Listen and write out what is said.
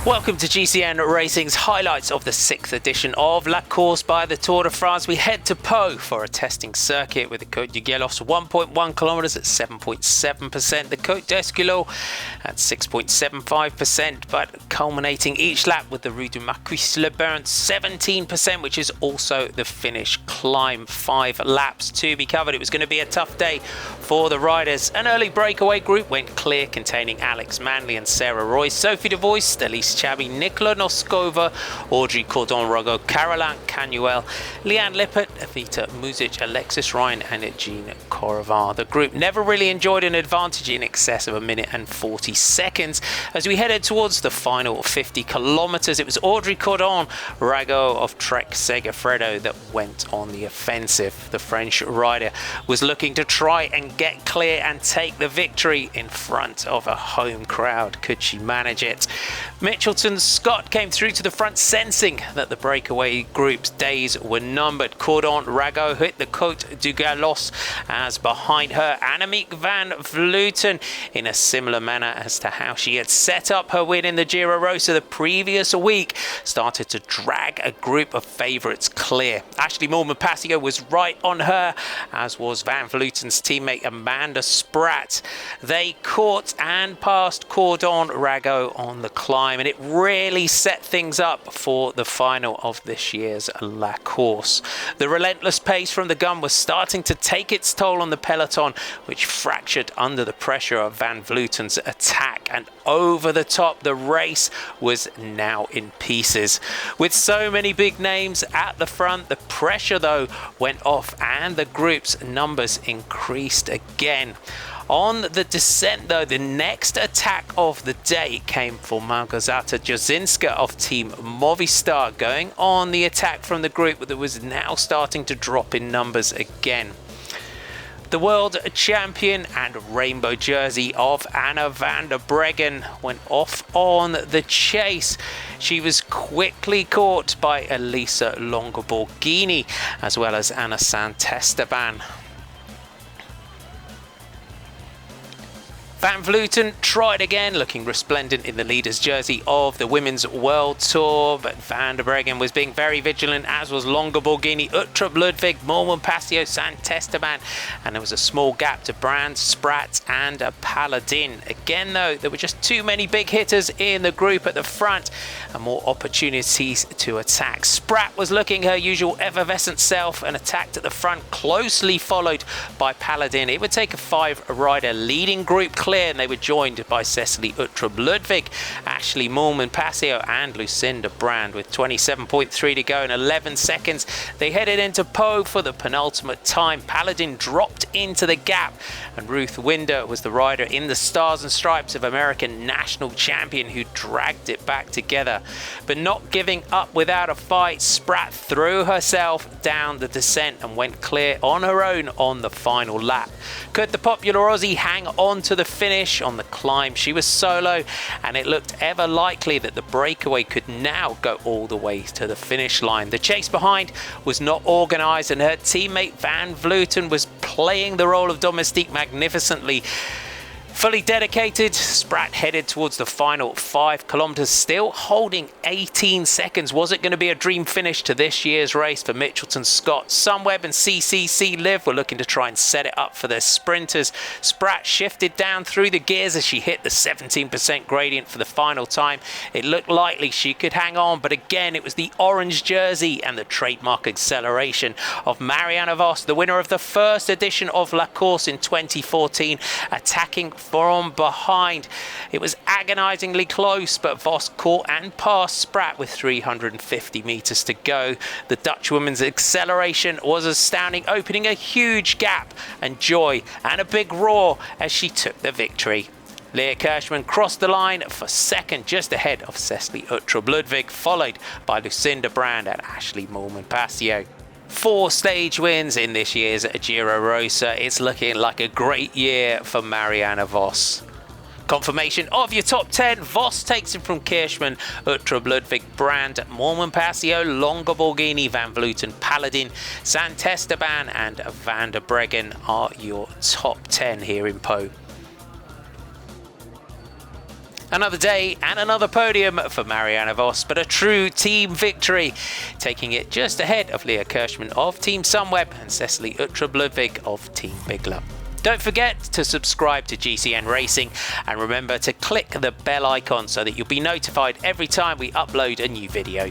Welcome to GCN Racing's highlights of the 6th edition of La Course by the Tour de France. We head to Pau for a testing circuit with the Côte du Gélos 1.1 kilometers at 7.7%, the Côte d'Esquilot at 6.75%, but culminating each lap with the Rue du Marquis-le-Baron 17%, which is also the finish climb. 5 laps to be covered. It was going to be a tough day for the riders. An early breakaway group went clear, containing Alex Manley and Sarah Royce, Sophie de Voist, Elise Chabi, Nicola Noskova, Audrey Cordon-Rogo, Caroline Canuel, Leanne Lippert, Evita Muzic, Alexis Ryan and Jean Corrivan. The group never really enjoyed an advantage in excess of 1 minute and 40 seconds. As we headed towards the final 50 kilometers, it was Audrey Cordon-Rogo of Trek Segafredo that went on the offensive. The French rider was looking to try and get clear and take the victory in front of a home crowd. Could she manage it? Mitchelton Scott came through to the front, sensing that the breakaway group's days were numbered. Cordon-Rogo hit the Côte du Gélos as behind her Annemiek van Vleuten, in a similar manner as to how she had set up her win in the Giro Rosa the previous week, started to drag a group of favourites clear. Ashley Moolman-Pasio was right on her, as was Van Vleuten's teammate Amanda Spratt. They caught and passed Cordon-Rogo on the climb, and it really set things up for the final of this year's La Course. The relentless pace from the gun was starting to take its toll on the peloton, which fractured under the pressure of Van Vleuten's attack, and over the top the race was now in pieces. With so many big names at the front, the pressure though went off and the group's numbers increased again. On the descent though, the next attack of the day came for Małgorzata Jozinska of Team Movistar, going on the attack from the group that was now starting to drop in numbers again. The world champion and rainbow jersey of Anna van der Breggen went off on the chase. She was quickly caught by Elisa Longoborghini as well as Anna Santesteban. Van Vleuten tried again, looking resplendent in the leader's jersey of the Women's World Tour, but Van der Breggen was being very vigilant, as was Longoborghini, Uttrup Ludwig, Moolman-Pasio, Santesteban, and there was a small gap to Brand, Spratt and Paladin. Again though, there were just too many big hitters in the group at the front and more opportunities to attack. Spratt was looking her usual effervescent self and attacked at the front, closely followed by Paladin. It would take a 5-rider leading group clear, and they were joined by Cecily Uttrup Ludwig, Ashley Moolman-Pasio and Lucinda Brand. With 27.3 to go in 11 seconds, they headed into Pau for the penultimate time. Paladin dropped into the gap, and Ruth Winder was the rider in the Stars and Stripes of American national champion who dragged it back together. But not giving up without a fight, Spratt threw herself down the descent and went clear on her own on the final lap. Could the popular Aussie hang on to the finish? On the climb she was solo, and it looked ever likely that the breakaway could now go all the way to the finish line. The chase behind was not organised, and her teammate Van Vleuten was playing the role of domestique magnificently. Fully dedicated, Spratt headed towards the final 5 kilometers, still holding 18 seconds. Was it going to be a dream finish to this year's race for Mitchelton Scott? Sunweb and CCC Live were looking to try and set it up for their sprinters. Spratt shifted down through the gears as she hit the 17% gradient for the final time. It looked likely she could hang on, but again it was the orange jersey and the trademark acceleration of Marianne Vos, the winner of the first edition of La Course in 2014, attacking from behind. It was agonizingly close, but Vos caught and passed Spratt with 350 meters to go. The Dutch woman's acceleration was astounding, opening a huge gap, and joy and a big roar as she took the victory. Leah Kirschman crossed the line for second, just ahead of Cecily Uttrup Ludwig, followed by Lucinda Brand and Ashley Moolman-Pasio. 4 stage wins in this year's Giro Rosa. It's looking like a great year for Marianne Vos. Confirmation of your top 10. Vos takes it from Kirschman, Uttrup Ludwig, Brand, Moolman-Pasio, Longoborghini, Van Vleuten, Paladin, Santesteban and Van der Breggen are your top 10 here in Pau. Another day and another podium for Marianne Vos, but a true team victory, taking it just ahead of Leah Kirschman of Team Sunweb and Cecily Uttrup-Ludwig of Team Bigler. Don't forget to subscribe to GCN Racing and remember to click the bell icon so that you'll be notified every time we upload a new video.